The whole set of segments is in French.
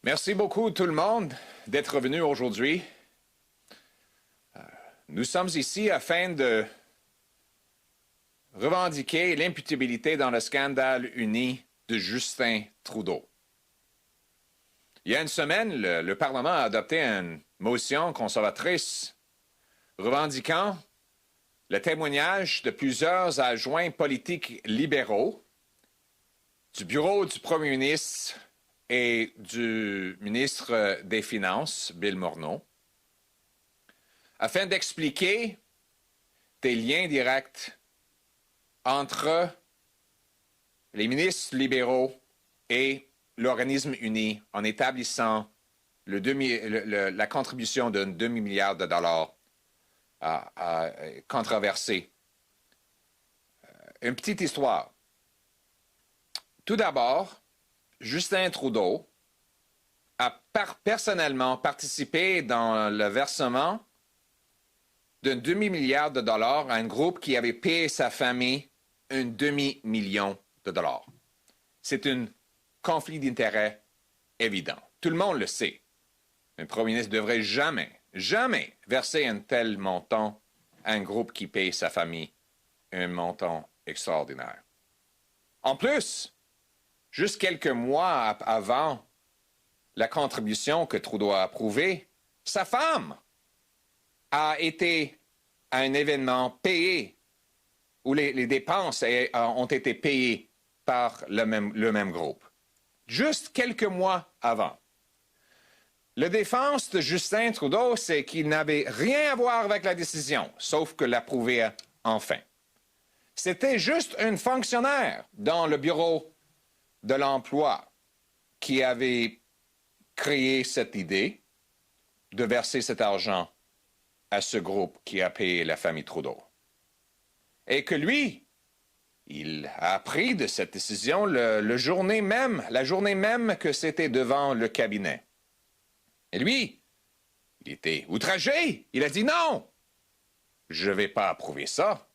Merci beaucoup tout le monde d'être venu aujourd'hui. Nous sommes ici afin de revendiquer l'imputabilité dans le scandale uni de Justin Trudeau. Il y a une semaine, le Parlement a adopté une motion conservatrice revendiquant le témoignage de plusieurs adjoints politiques libéraux du bureau du Premier ministre et du ministre des Finances, Bill Morneau, afin d'expliquer des liens directs entre les ministres libéraux et l'organisme uni en établissant la contribution d'un demi-milliard de dollars controversée. Une petite histoire. Tout d'abord, Justin Trudeau a personnellement participé dans le versement d'un demi-milliard de dollars à un groupe qui avait payé sa famille un demi-million de dollars. C'est un conflit d'intérêts évident. Tout le monde le sait. Un premier ministre ne devrait jamais verser un tel montant à un groupe qui paye sa famille un montant extraordinaire. En plus, juste quelques mois avant la contribution que Trudeau a approuvée, sa femme a été à un événement payé où les dépenses ont été payées par le même groupe. Juste quelques mois avant. La défense de Justin Trudeau, c'est qu'il n'avait rien à voir avec la décision, sauf que l'approuver enfin. C'était juste un fonctionnaire dans le bureau de l'emploi qui avait créé cette idée de verser cet argent à ce groupe qui a payé la famille Trudeau. Et que lui, il a appris de cette décision la journée même que c'était devant le cabinet. Et lui, il était outragé. Il a dit non, je ne vais pas approuver ça.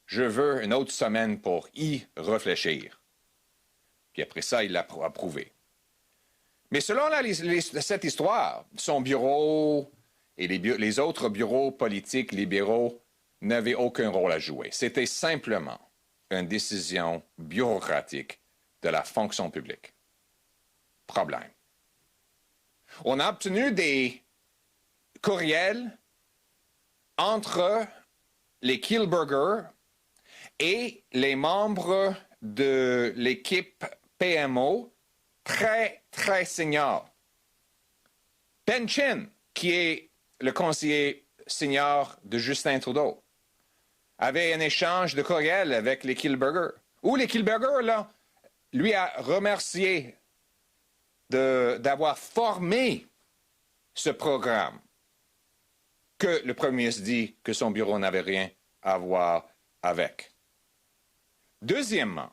Je veux une autre semaine pour y réfléchir. Puis après ça, il l'a approuvé. Mais selon cette histoire, son bureau et les autres bureaux politiques libéraux n'avaient aucun rôle à jouer. C'était simplement une décision bureaucratique de la fonction publique. Problème. On a obtenu des courriels entre les Kielburger et les membres de l'équipe PMO très seniors. Ben Chin, qui est le conseiller senior de Justin Trudeau, avait un échange de courriels avec les Kielburger, où les Kielburger, là, lui a remercié d'avoir formé ce programme que le premier ministre dit que son bureau n'avait rien à voir avec. Deuxièmement,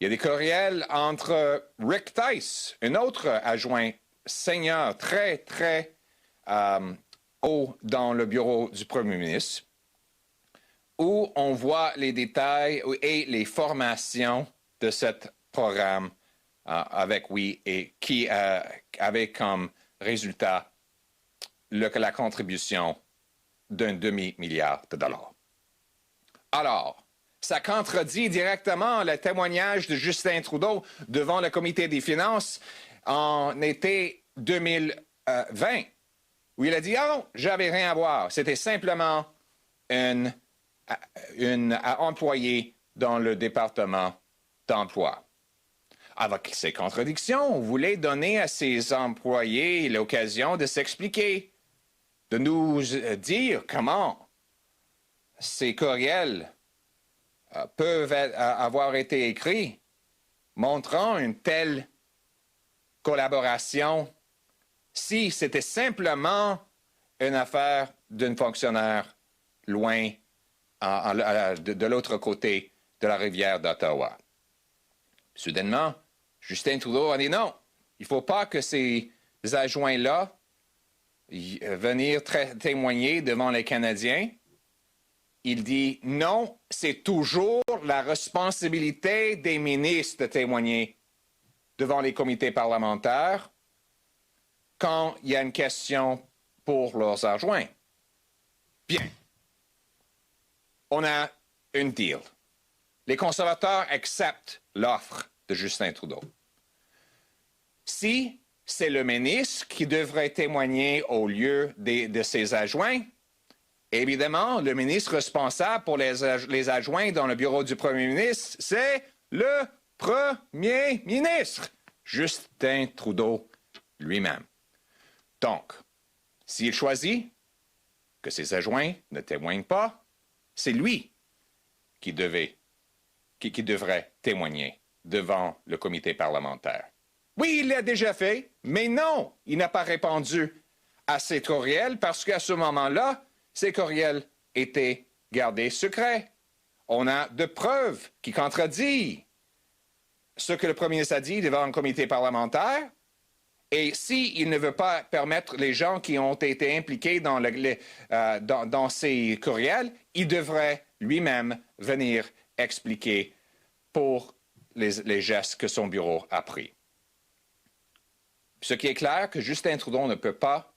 il y a des courriels entre Rick Tice, un autre adjoint senior très haut dans le bureau du premier ministre, où on voit les détails et les formations de ce programme avec oui et qui avait comme résultat la contribution d'un demi-milliard de dollars. Alors, ça contredit directement le témoignage de Justin Trudeau devant le comité des finances en été 2020, où il a dit « Oh, j'avais rien à voir, c'était simplement un employé dans le département d'emploi. » Avec ces contradictions, on voulait donner à ces employés l'occasion de s'expliquer, de nous dire comment ces courriels peuvent avoir été écrits, montrant une telle collaboration si c'était simplement une affaire d'un fonctionnaire loin de l'autre côté de la rivière d'Ottawa. Soudainement, Justin Trudeau a dit non, il ne faut pas que ces adjoints-là venir témoigner devant les Canadiens. Il dit non, c'est toujours la responsabilité des ministres de témoigner devant les comités parlementaires quand il y a une question pour leurs adjoints. Bien. On a une deal. Les conservateurs acceptent l'offre de Justin Trudeau. Si c'est le ministre qui devrait témoigner au lieu de ses adjoints, évidemment, le ministre responsable pour les adjoints dans le bureau du premier ministre, c'est le premier ministre, Justin Trudeau lui-même. Donc, s'il choisit que ses adjoints ne témoignent pas, c'est lui qui devrait témoigner devant le comité parlementaire. Oui, il l'a déjà fait, mais non, il n'a pas répondu à ces courriels parce qu'à ce moment-là, ces courriels étaient gardés secrets. On a de preuves qui contredisent ce que le premier ministre a dit devant un comité parlementaire. Et s'il ne veut pas permettre les gens qui ont été impliqués dans ces courriels, il devrait lui-même venir expliquer pour les gestes que son bureau a pris. Ce qui est clair, que Justin Trudeau ne peut pas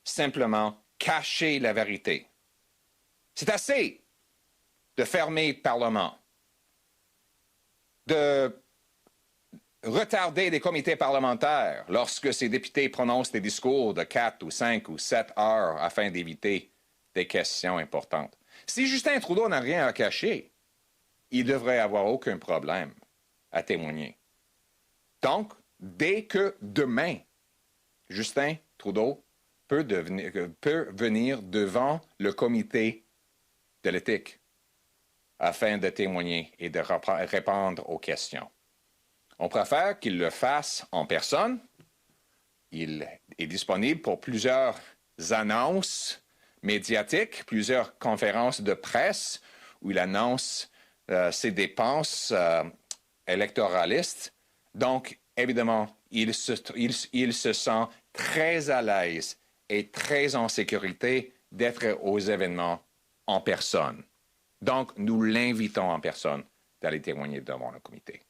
simplement cacher la vérité. C'est assez de fermer le Parlement, de retarder les comités parlementaires lorsque ces députés prononcent des discours de 4 ou 5 ou 7 heures afin d'éviter des questions importantes. Si Justin Trudeau n'a rien à cacher, il ne devrait avoir aucun problème à témoigner. Donc, dès que demain, Justin Trudeau peut venir devant le comité de l'éthique afin de témoigner et de répondre aux questions. On préfère qu'il le fasse en personne. Il est disponible pour plusieurs annonces médiatiques, plusieurs conférences de presse où il annonce ses dépenses électoralistes. Donc, évidemment, il se sent très à l'aise et très en sécurité d'être aux événements en personne. Donc, nous l'invitons en personne d'aller témoigner devant le comité.